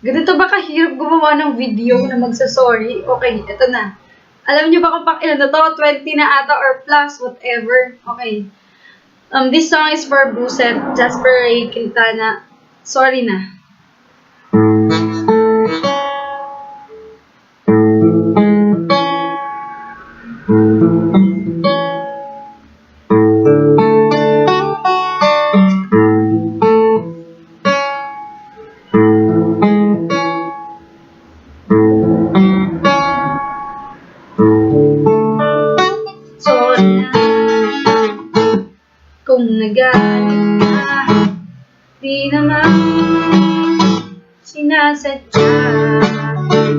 Ganito ba kahirap gumawa ng video na magsasorry? Okay, ito na. Alam niyo ba kung ilan na to? 20 na ata or plus, whatever. Okay. This song is for Buset, Jasper Ray Quintana. Sorry na. Kung nagalit ka, di naman sinasadya.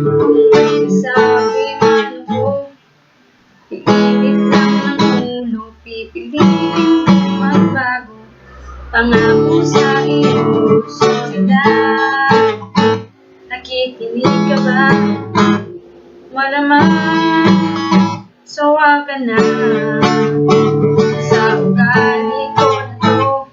Kung may sabi man ako, iinit lang ng ulo, pipiliin magbago. Pangako sa iyo, solidad. Nakikinig ka ba? Malamang sawa ka na sa ugali ko na to,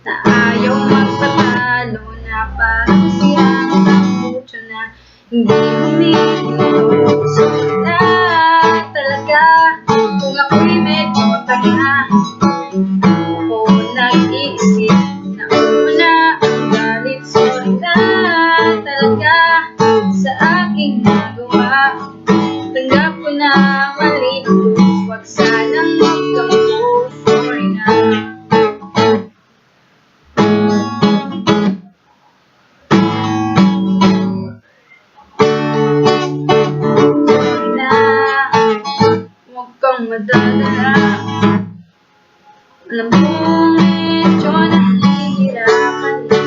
na ayaw magpatalo, na parang siyang tamutso na hindi humihilo. Solidad talaga, kung ako'y medyo tanga, ako nag-iisip na una ang galit. Solidad talaga sa aking nagawa, tanggap ko na mali ko, wag sanang magkampo. Sorry na. Sorry na, wag kang madadala. Alam kong medyo nahihirapan na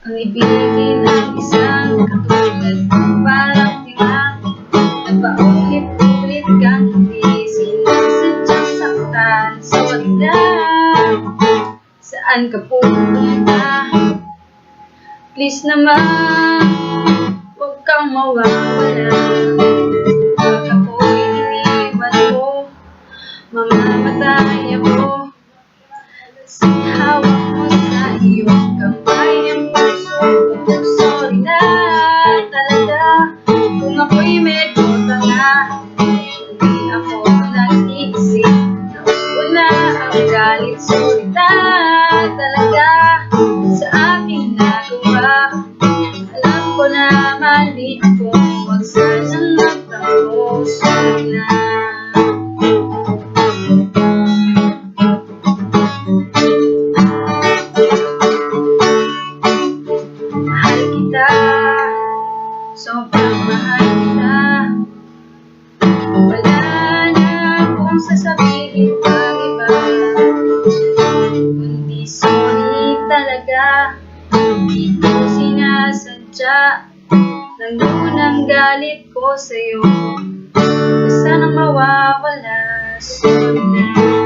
ang ibigin ng isang katulad ko. Parang timang nagpaulit-ulit kang hindi sinasadyang saktan. Solidad, saan ka pupunta? Please naman, huwag kang mawawala. Pag ako'y iniwan mo, mamamatay ako. Hawak mo sa iyong kamay ang puso ko. Solidad talaga, kung ako'y medyo tanga, hindi ako nag-iisip na una ang galit. Solidad talaga sa aking nagawa, alam ko na mali ko, wag sanang magtampo. Sorry na. Mahal kita, sobrang mahal kita. Wala na akong sasabihin pang iba, kundi sorry talaga. Hindi ko sinasadya, nandun ang galit ko sa'yo, na sanang mawawala. Sorry na.